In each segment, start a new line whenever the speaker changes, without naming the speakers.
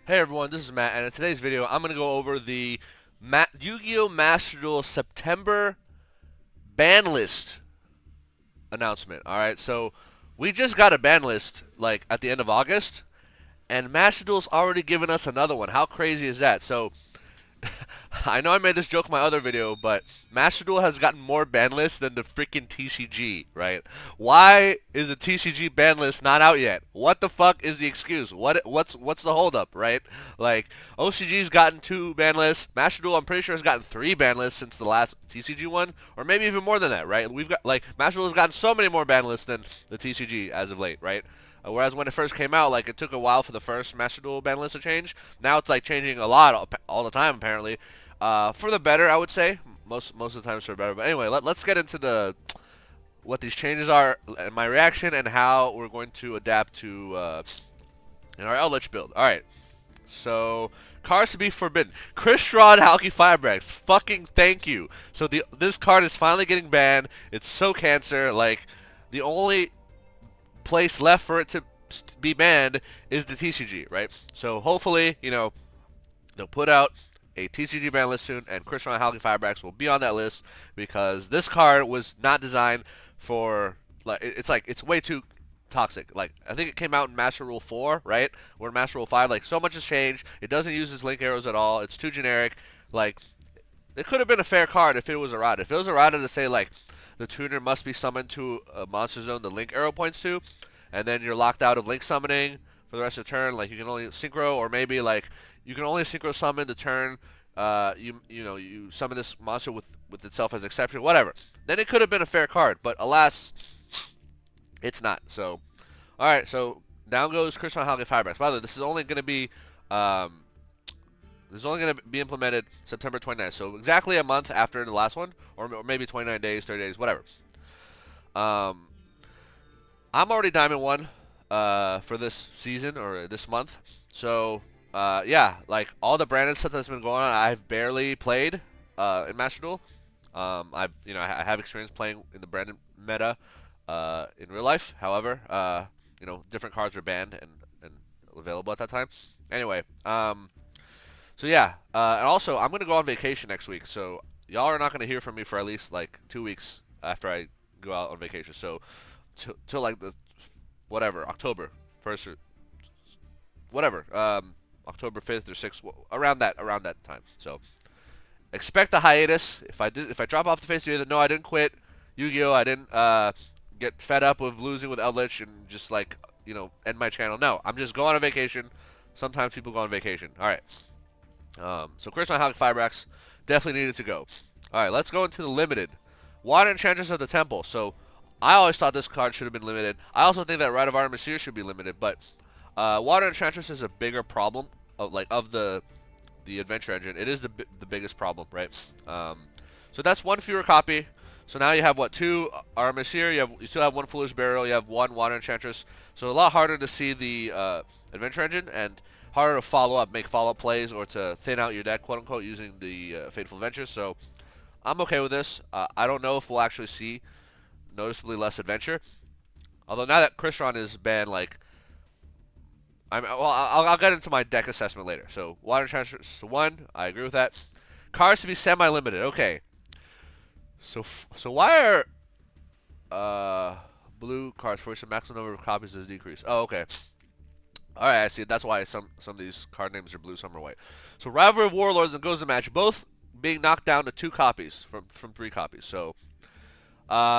Hey everyone, this is Matt, and in today's video, I'm going to go over the Yu-Gi-Oh! Master Duel September ban list announcement. Alright, so we just got a ban list, like, at the end of August, and Master Duel's already given us another one. How crazy is that? So, I know I made this joke in my other video, but Master Duel has gotten more ban lists than the freaking TCG, right? Why is the TCG ban list not out yet? What the fuck is the excuse? What's the holdup, right? Like, OCG's gotten 2 ban lists. Master Duel, I'm pretty sure, has gotten 3 ban lists since the last TCG one, or maybe even more than that, right? We've got, like, Master Duel has gotten so many more ban lists than the TCG as of late, right? Whereas when it first came out, like, it took a while for the first Master Duel ban list to change. Now it's like changing a lot all the time apparently, for the better, I would say. Most of the time it's for the better. But anyway, let's get into what these changes are, and my reaction, and how we're going to adapt to in our Eldlich build. All right. So, cards to be forbidden. Chris Straw and Halq Firebreaks. Fucking thank you. So this card is finally getting banned. It's so cancer. Like, the only place left for it to be banned is the TCG, right? So hopefully, they'll put out a TCG ban list soon, and Chris and Halq Firebacks will be on that list because this card was not designed for, like, it's way too toxic. Like, I think it came out in Master Rule 4, right? Or in Master Rule 5. Like, so much has changed. It doesn't use its link arrows at all. It's too generic. Like, it could have been a fair card if it was errata. If it was errata to say, like, the tuner must be summoned to a monster zone the link arrow points to, and then you're locked out of link summoning for the rest of the turn. Like, you can only synchro, or maybe like you can only synchro summon the turn you summon this monster with itself as exception, whatever. Then it could have been a fair card, but alas, it's not. So, all right. So down goes Chris on Halq Firebacks. By the way, um, this is only going to be implemented September 29th. So exactly a month after the last one, or maybe 29 days, 30 days, whatever. Um, I'm already Diamond 1 for this season or this month. So, yeah, like, all the branded stuff that's been going on, I've barely played in Master Duel. I have experience playing in the branded meta in real life. However, different cards are banned and available at that time. Anyway, so yeah, and also I'm gonna go on vacation next week, so y'all are not gonna hear from me for at least like 2 weeks after I go out on vacation. So till like the whatever October 1st or whatever, October 5th or 6th, around that time. So expect a hiatus. If I drop off the face of the earth, no, I didn't quit Yu-Gi-Oh. I didn't get fed up with losing with Eldlich and just, like, end my channel. No, I'm just going on vacation. Sometimes people go on vacation. All right. So Chris on Halq Firebacks definitely needed to go. All right, let's go into the limited. Water Enchantress of the Temple. So I always thought this card should have been limited. I also think that Rite of Artemis should be limited, but Water Enchantress is a bigger problem of the adventure engine. It is the biggest problem, right? So that's one fewer copy. So now you have what, 2 Artemis here. You still have 1 Foolish Burial. You have 1 Water Enchantress. So a lot harder to see the adventure engine, and harder to make follow-up plays, or to thin out your deck, quote unquote, using the Fateful Adventures. So I'm okay with this. I don't know if we'll actually see noticeably less adventure. Although now that Crystron is banned, like, I'll get into my deck assessment later. So Water Enchantress 1, I agree with that. Cards to be semi-limited. Okay. So why are blue cards for which the maximum number of copies is decreased? Oh, okay. All right, I see. That's why some of these card names are blue, some are white. So Rivalry of Warlords and Goes the Match, both being knocked down to 2 copies from 3 copies. So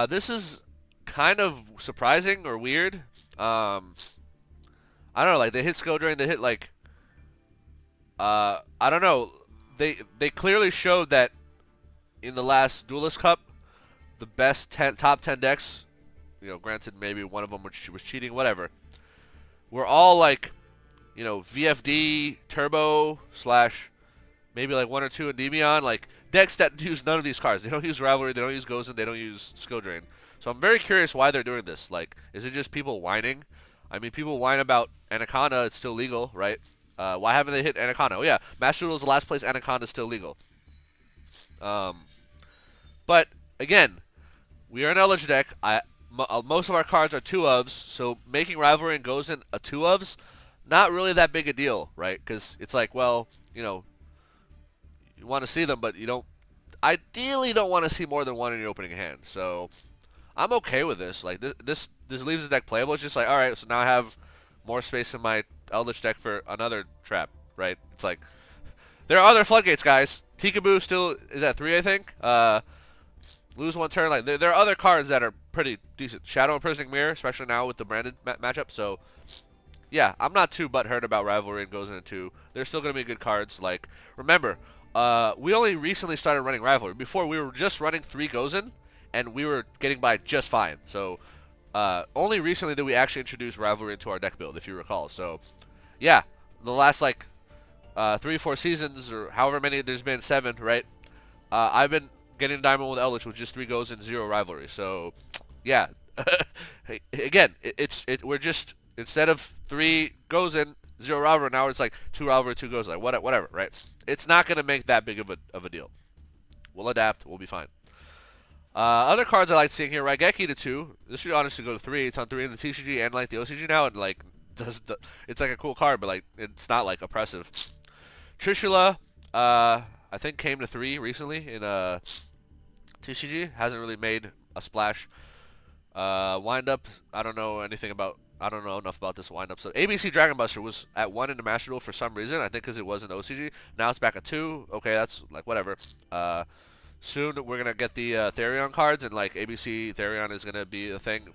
this is kind of surprising or weird. I don't know. Like, they hit Skill Drain. They hit, like, I don't know. They clearly showed that in the last Duelist Cup, the best top 10 decks, granted maybe one of them was cheating, whatever, were all, like, VFD, Turbo, / maybe like 1 or 2 Endymion, like, decks that use none of these cards. They don't use Rivalry, they don't use Gozen, they don't use Skill Drain. So I'm very curious why they're doing this. Like, is it just people whining? I mean, people whine about Anaconda, it's still legal, right? Why haven't they hit Anaconda? Oh yeah, Master Duel is the last place Anaconda is still legal. Um, but again, we are an Eldlich deck. Most of our cards are 2-ofs, so making Rivalry and Gozen a 2-ofs, not really that big a deal, right? Because it's like, well, you want to see them, but you don't. Ideally, don't want to see more than one in your opening hand. So I'm okay with this. Like this leaves the deck playable. It's just like, all right, so now I have more space in my Eldlich deck for another trap, right? It's like there are other floodgates, guys. Tikaboo still is at 3, I think. Lose one turn. Like there are other cards that are pretty decent. Shadow Imprisoning Mirror, especially now with the branded matchup. So yeah, I'm not too butthurt about Rivalry and goes into 2. There's still gonna be good cards. Like remember, we only recently started running Rivalry. Before we were just running 3 Gozen, and we were getting by just fine. So only recently did we actually introduce Rivalry into our deck build, if you recall. So yeah, the last like 3-4 seasons or however many there's been, 7, right? I've been getting Diamond with Eldlich with just 3 goes and 0 Rivalry. So yeah, again, we're just instead of 3 goes and 0 Rivalry, now it's like 2 Rivalry, 2 goes, like whatever, right? It's not gonna make that big of a deal. We'll adapt. We'll be fine. Other cards I like seeing here, Raigeki to 2. This should honestly go to 3. It's on 3 in the TCG and like the OCG now, and like it's like a cool card, but like it's not like oppressive. Trishula, I think came to 3 recently in TCG. Hasn't really made a splash. Wind up, I don't know enough about this wind up. So ABC Dragon Buster was at 1 in the Master Duel for some reason. I think because it was in OCG. Now it's back at 2. Okay, that's like whatever. Soon we're gonna get the Therion cards, and like ABC Therion is gonna be a thing.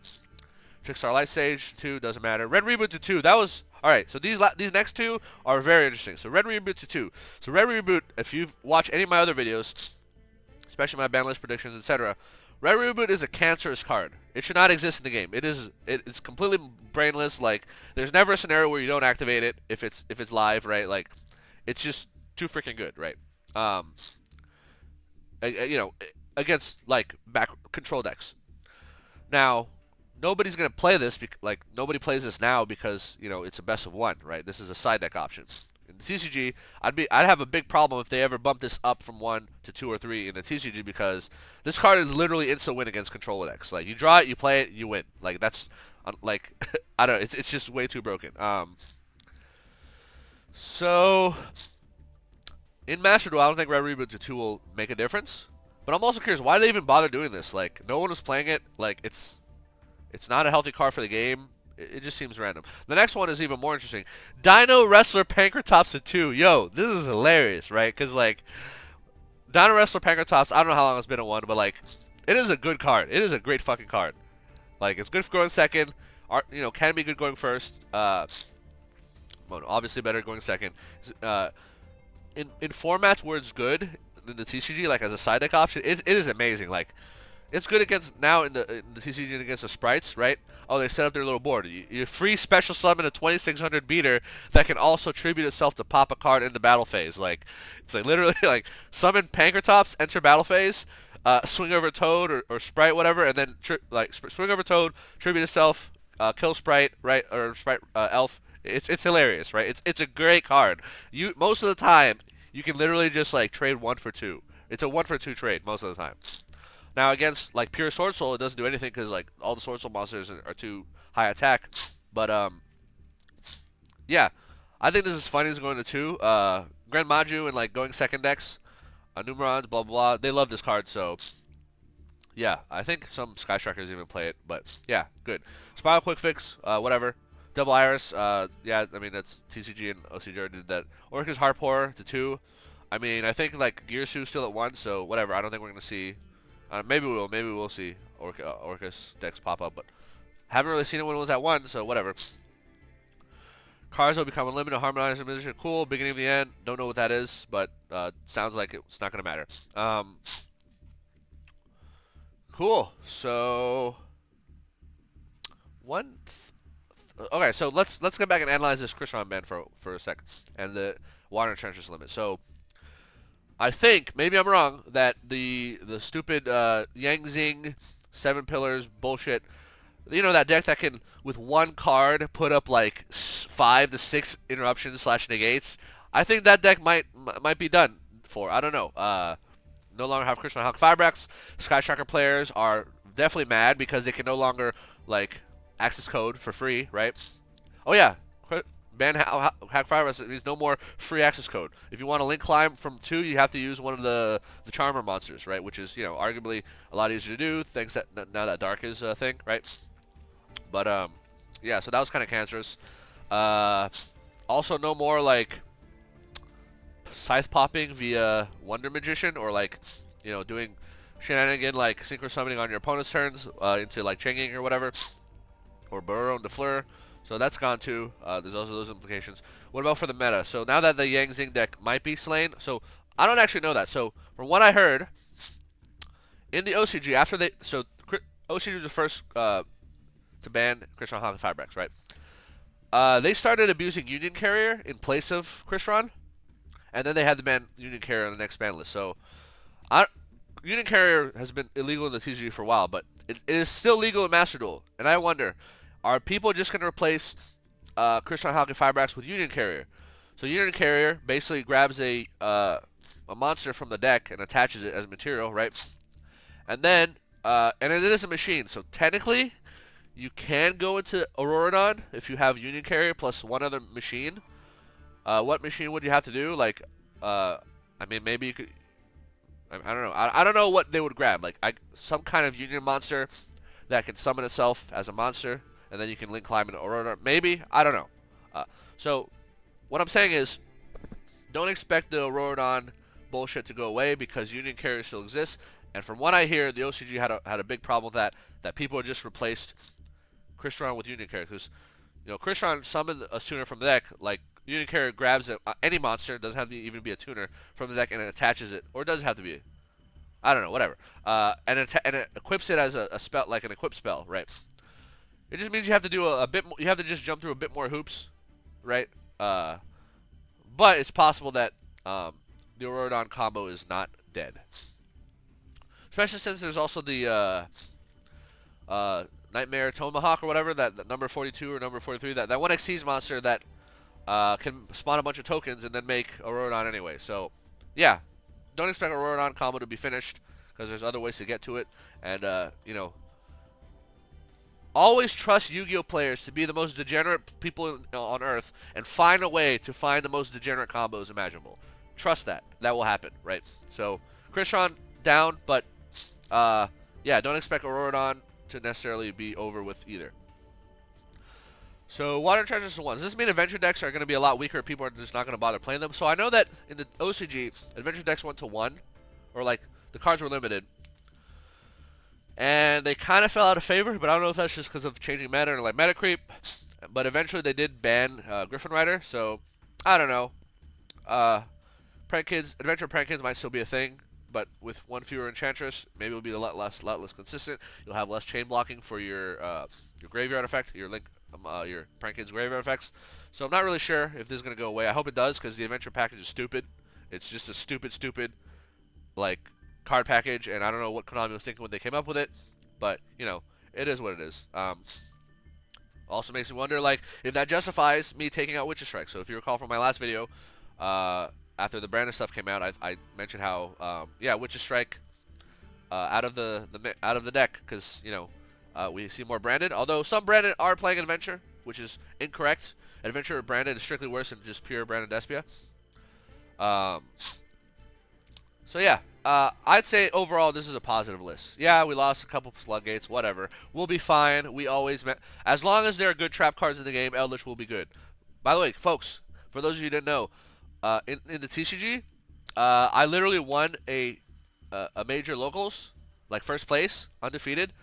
Trickstar Light Stage 2 doesn't matter. Red Reboot to 2. That was alright. So these next 2 are very interesting. So Red Reboot to 2. So Red Reboot, if you've watched any of my other videos, especially my ban list predictions, etc., Red Reboot is a cancerous card. It should not exist in the game. It's completely brainless. Like there's never a scenario where you don't activate it if it's live, right? Like it's just too freaking good, right? Against like back control decks. Now, nobody's gonna play this like nobody plays this now because it's a best of 1, right? This is a side deck option. In the TCG, I'd have a big problem if they ever bump this up from 1 to 2 or 3 in the TCG because this card is literally instant win against control decks. Like you draw it, you play it, you win. Like that's like I don't know. It's just way too broken. So in Master Duel, I don't think Red Reboot to 2 will make a difference. But I'm also curious, why do they even bother doing this? Like, no one was playing it. Like, it's not a healthy card for the game. It just seems random. The next one is even more interesting. Dino Wrestler Pankratops to 2. Yo, this is hilarious, right? Because, like, Dino Wrestler Pankratops, I don't know how long it's been at 1, but, like, it is a good card. It is a great fucking card. Like, it's good for going second. Can be good going first. Well, obviously better going second. In formats where it's good in the TCG, like as a side deck option, it is amazing. Like it's good against now in the TCG against the sprites, right? Oh, they set up their little board. You free special summon a 2600 beater that can also tribute itself to pop a card in the battle phase. Like it's like literally like summon Pankratops, enter battle phase, swing over Toad or Sprite, whatever, and then swing over Toad, tribute itself, kill Sprite, right, or Sprite Elf. It's hilarious, right? It's a great card. Most of the time you can literally just like trade 1 for 2. It's a 1 for 2 trade most of the time. Now against like pure Sword Soul, it doesn't do anything because like all the Sword Soul monsters are too high attack. But yeah, I think this is funny. It's going to 2. Grand Maju and like going second decks, Numerons, blah blah blah. They love this card, so yeah, I think some Sky Strikers even play it. But yeah, good. Spiral Quick Fix, whatever. Double Iris, yeah, I mean, that's TCG and OCG already did that. Orcus Harpor to 2. I mean, I think, like, Gearsu's still at 1, so whatever. I don't think we're going to see... maybe we will. Maybe we'll see Orcus decks pop up, but haven't really seen it when it was at 1, so whatever. Cards will become unlimited, harmonized, and musician. Cool, beginning of the end. Don't know what that is, but sounds like it's not going to matter. Cool, so... Okay, so let's get back and analyze this Krishan ban for a sec, and the Water Trenches limit. So, I think, maybe I'm wrong, that the stupid Yang Zing 7 Pillars bullshit, that deck that can, with 1 card, put up like 5 to 6 interruptions / negates, I think that deck might be done for. I don't know. No longer have Krishan Halq Firebreaks. Sky Striker players are definitely mad because they can no longer, like... access code for free, right? Oh yeah, ban Halq Fireblast. It means no more free access code. If you want to link climb from 2, you have to use one of the charmer monsters, right? Which is, arguably a lot easier to do. Thanks that now that dark is a thing, right? But yeah. So that was kind of cancerous. Also, no more like scythe popping via Wonder Magician, or like, doing shenanigan like synchro summoning on your opponent's turns into like Changing or whatever, or Burrow and Defleur. So that's gone too. There's also those implications. What about for the meta? So now that the Yang Zing deck might be slain, so I don't actually know that. So from what I heard, in the OCG, after OCG was the first to ban Crystron, Halq, and Firebrax, right? They started abusing Union Carrier in place of Crystron, and then they had to ban Union Carrier on the next ban list. So Union Carrier has been illegal in the TCG for a while, but it is still legal in Master Duel. And I wonder, are people just going to replace Crystron, Halq, and Firebrax with Union Carrier? So Union Carrier basically grabs a monster from the deck and attaches it as material, right? And then, and it is a machine, so technically, you can go into Auroradon if you have Union Carrier plus one other machine. What machine would you have to do? Like, I mean, maybe you could. I don't know. I don't know what they would grab. Like, some kind of Union monster that can summon itself as a monster, and then you can link climb into Auroradon. Maybe, I don't know. So, what I'm saying is, don't expect the Auroradon bullshit to go away because Union Carrier still exists. And from what I hear, the OCG had a big problem with that people just replaced Crystron with Union Carrier, because Crystron summoned a tuner from the deck. Like, Union Carrier grabs any monster, doesn't have to even be a tuner, from the deck, and it attaches it, or it does have to be, I don't know, whatever. And it equips it as a spell, like an equip spell, right? It just means you have to do a bit more, you have to just jump through a bit more hoops, right? But it's possible that the Auroradon combo is not dead. Especially since there's also the Nightmare Tomahawk or whatever, that number 42 or number 43, that 1xyz monster that can spawn a bunch of tokens and then make Auroradon anyway. So, yeah, don't expect Auroradon combo to be finished, because there's other ways to get to it. And, always trust Yu-Gi-Oh players to be the most degenerate people on Earth and find a way to find the most degenerate combos imaginable. Trust that. That will happen, right? So, Crystron down, but, yeah, don't expect Auroradon to necessarily be over with either. So, Water Treasures are 1. Does this mean Adventure decks are going to be a lot weaker? People are just not going to bother playing them? So, I know that in the OCG, Adventure decks went to 1, or like, the cards were limited. And they kind of fell out of favor, but I don't know if that's just because of changing meta or like meta creep. But eventually they did ban Griffin Rider, so I don't know. Adventure Prank Kids might still be a thing, but with one fewer Enchantress, maybe it'll be a lot less consistent. You'll have less chain blocking for your graveyard effect, your Prank Kids graveyard effects. So I'm not really sure if this is going to go away. I hope it does, because the Adventure package is stupid. It's just a stupid, like, card package, and I don't know what Konami was thinking when they came up with it, but, it is what it is. Also makes me wonder, like, if that justifies me taking out Witch's Strike. So if you recall from my last video, after the Brandon stuff came out, I mentioned how, yeah, Witch's Strike out of the deck, because, we see more Branded, although some Branded are playing Adventure, which is incorrect. Adventure Branded is strictly worse than just pure Branded Despia. So yeah, I'd say overall this is a positive list. Yeah, we lost a couple floodgates, whatever. We'll be fine. We always as long as there are good trap cards in the game, Eldlich will be good. By the way, folks, for those of you who didn't know, in the TCG, I literally won a major locals, like first place, undefeated,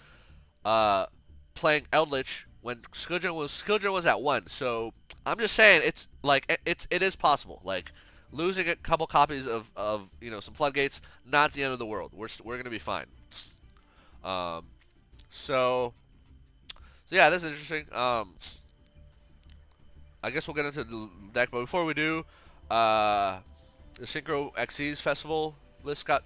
playing Eldlich when Skillgen was at 1. So I'm just saying, it's like it is possible. Like, losing a couple copies of some floodgates, not the end of the world. We're gonna be fine. So yeah, this is interesting. I guess we'll get into the deck, but before we do, the Synchro XC's festival list got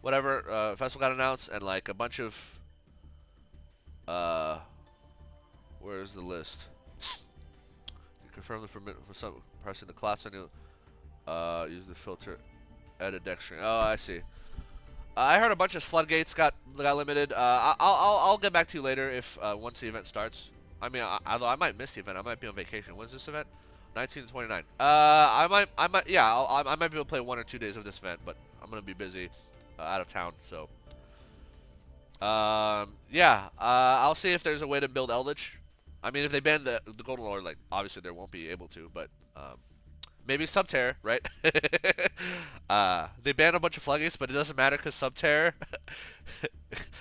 festival got announced, and like a bunch of where's the list? You confirm the for some pressing the class menu. Use the filter, edit deck string. Oh, I see. I heard a bunch of floodgates got limited. I'll get back to you later if once the event starts. I mean, although I might miss the event. I might be on vacation. When's this event? 19 to 29. Yeah, I might be able to play 1 or 2 days of this event, but I'm gonna be busy, out of town. So, yeah, I'll see if there's a way to build Eldlich. I mean, if they ban the Golden Lord, like obviously they won't be able to, but maybe Subterror, right? They banned a bunch of floodgates, but it doesn't matter because Subterror.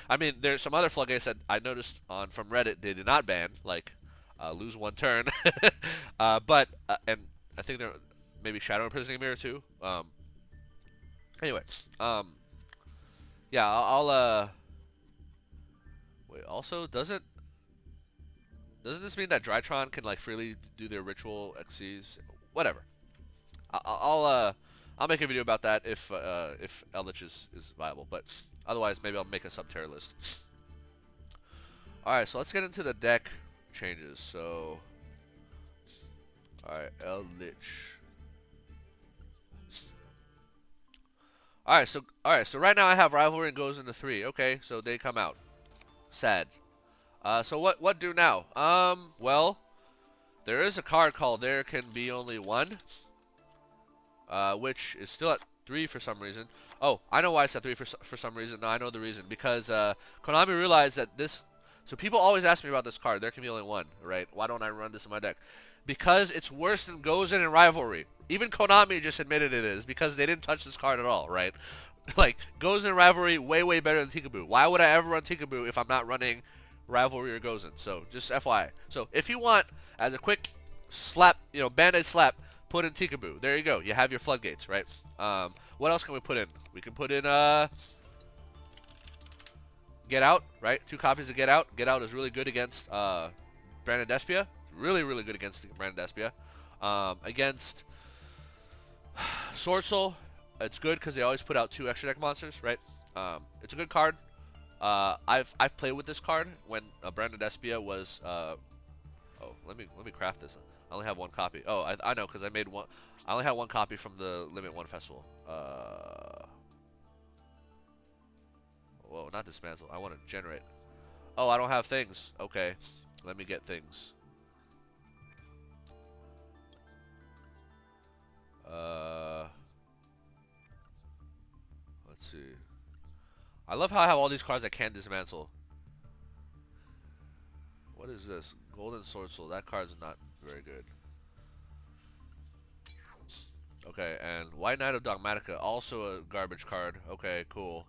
I mean, there's some other floodgates that I noticed on from Reddit they did not ban, like lose 1 turn. And I think there maybe Shadow Imprisoning Mirror too. Anyway, yeah, I'll wait. Also, doesn't this mean that Drytron can like freely do their ritual XCs? Whatever. I'll make a video about that if Eldlich is viable, but otherwise maybe I'll make a Subterror list. All right, so let's get into the deck changes. So, all right, Eldlich. All right, so right now I have Rivalry and goes into 3. Okay, so they come out. Sad. So what do now? Well, there is a card called There Can Be Only One, which is still at 3 for some reason. Oh, I know why it's at 3 for some reason. No, I know the reason. Because Konami realized that this... So people always ask me about this card. There Can Be Only One, right? Why don't I run this in my deck? Because it's worse than Gozen and Rivalry. Even Konami just admitted it is, because they didn't touch this card at all, right? Like, Gozen and Rivalry way better than Tikaboo. Why would I ever run Tikaboo if I'm not running Rivalry or Gozen? So, just FYI. So, if you want, as a quick slap, band-aid slap, put in Tikaboo. There you go. You have your floodgates, right? What else can we put in? We can put in, Get Out, right? 2 copies of Get Out. Get Out is really good against, Brandon Despia. Really good against Brandon Despia. Against Sword Soul, it's good because they always put out 2 extra deck monsters, right? It's a good card. I've played with this card when Brandon Despia was, oh, let me craft this. I only have 1 copy. Oh, I know because I made one. I only have 1 copy from the Limit 1 festival. Whoa, not dismantle. I want to generate. Oh, I don't have things. Okay, let me get things. Let's see. I love how I have all these cards that can't dismantle. What is this? Golden Sword Soul. That card's not very good. Okay, and White Knight of Dogmatica, also a garbage card. Okay, cool.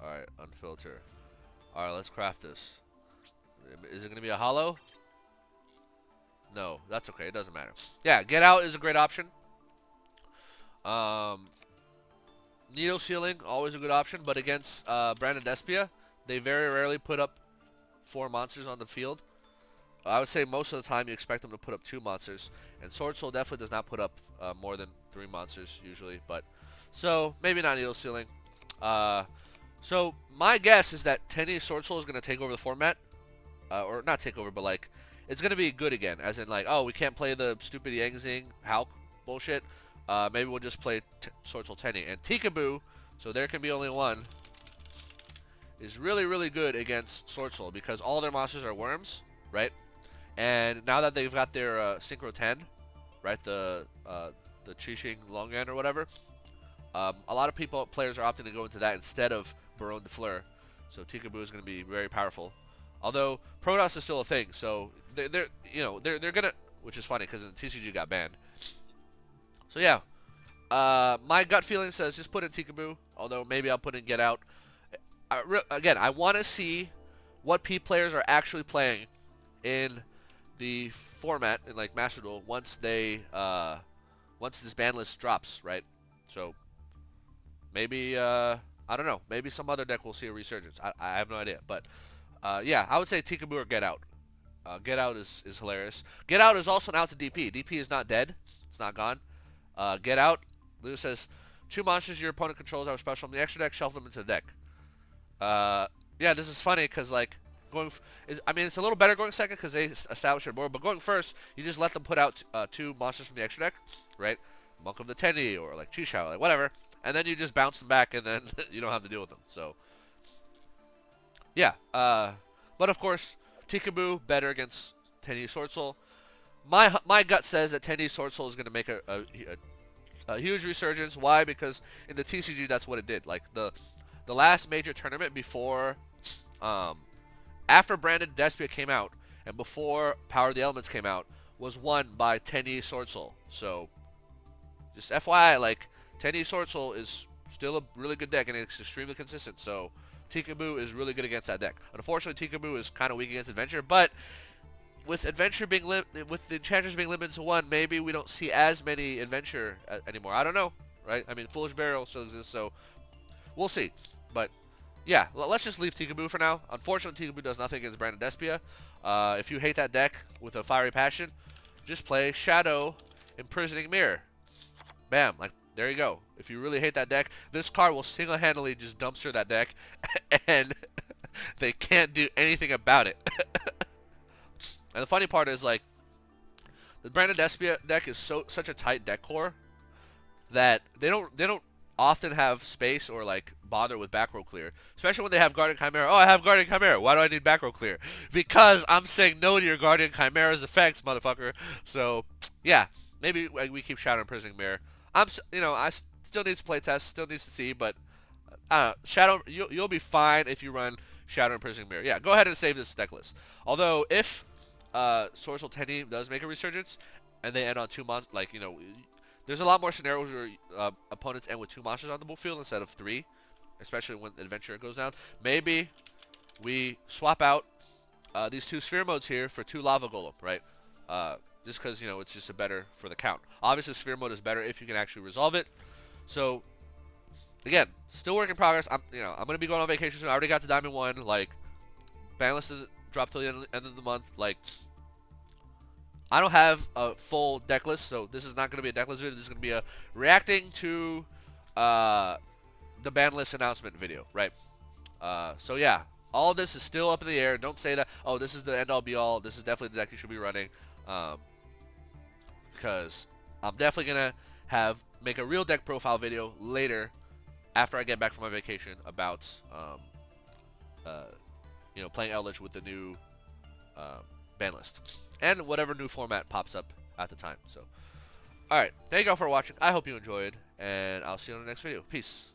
Alright, unfilter. Alright, let's craft this. Is it going to be a hollow? No, that's okay. It doesn't matter. Yeah, Get Out is a great option. Needle Sealing, always a good option, but against Brandon Despia, they very rarely put up 4 monsters on the field. I would say most of the time you expect them to put up 2 monsters, and Sword Soul definitely does not put up more than 3 monsters usually, but so maybe not Needle Sealing. So my guess is that Tenny Sword Soul is going to take over the format, or not take over, but like it's going to be good again, as in like, oh, we can't play the stupid Yangzing Halq bullshit. Maybe we'll just play Sword Soul Tenny. And Tikaboo, so There Can Be Only One, is really good against Sword Soul because all their monsters are worms, right? And now that they've got their Synchro 10, right, the Chishing Longan or whatever, a lot of players are opting to go into that instead of Baron de Fleur. So Tikaboo is going to be very powerful. Although Protoss is still a thing, so they're gonna, which is funny because TCG got banned. So yeah, my gut feeling says just put in Tikaboo. Although maybe I'll put in Get Out. Again, I want to see what P players are actually playing in the format in like Master Duel once this ban list drops, right? So maybe I don't know. Maybe some other deck will see a resurgence. I have no idea, but yeah, I would say Tikaboo or Get Out. Get Out is hilarious. Get Out is also out to DP. DP is not dead. It's not gone. Get Out. Lou says 2 monsters your opponent controls are special from the extra deck. Shuffle them into the deck. Yeah, this is funny because like I mean, it's a little better going second because they establish their board, but going first, you just let them put out 2 monsters from the extra deck, right? Monk of the Tenny or like Chisha, like whatever, and then you just bounce them back, and then you don't have to deal with them. So, yeah. But of course, Tikaboo better against Tenyi Sword Soul. My gut says that Tenyi Sword Soul is going to make a huge resurgence. Why? Because in the TCG, that's what it did. Like the last major tournament before, after Branded Despia came out and before Power of the Elements came out, was won by Tenyi Sword Soul. So just FYI, like Tenyi Sword Soul is still a really good deck and it's extremely consistent. So Tikaboo is really good against that deck. Unfortunately, Tikaboo is kind of weak against Adventure, but with Adventure being with the Enchanters being limited to one, maybe we don't see as many Adventure anymore. I don't know, right? I mean, Foolish Burial still exists, so we'll see. But yeah, let's just leave Tikaboo for now. Unfortunately, Tikaboo does nothing against Branded Despia. If you hate that deck with a fiery passion, just play Shadow Imprisoning Mirror. Bam, like there you go. If you really hate that deck, this card will single-handedly just dumpster that deck, and they can't do anything about it. And the funny part is, like, the Branded Despia deck is such a tight deck core that they don't often have space or like bother with back row clear, especially when they have Guardian Chimera. Oh, I have Guardian Chimera. Why do I need back row clear? Because I'm saying no to your Guardian Chimera's effects, motherfucker. So yeah, maybe we keep Shadow Imprisoning Mirror. I still needs to play test, still needs to see, but Shadow, you'll be fine if you run Shadow Imprisoning Mirror. Yeah, go ahead and save this deck list. Although if Sorcerer Tenyi does make a resurgence and they end on 2 months, like there's a lot more scenarios where opponents end with 2 monsters on the field instead of 3, especially when Adventure goes down. Maybe we swap out these 2 Sphere Modes here for 2 Lava Golem, right? Just because, it's just a better for the count. Obviously, Sphere Mode is better if you can actually resolve it. So, again, still work in progress. I'm going to be going on vacation soon. I already got to Diamond 1. Like, ban list is dropped till the end of the month. Like, I don't have a full deck list, so this is not going to be a deck list video. This is going to be a reacting to the ban list announcement video, right? So yeah, all of this is still up in the air. Don't say that, oh, this is the end all be all. This is definitely the deck you should be running, because I'm definitely going to make a real deck profile video later after I get back from my vacation about playing Eldlich with the new ban list and whatever new format pops up at the time. So, alright, thank you all for watching. I hope you enjoyed, and I'll see you on the next video. Peace.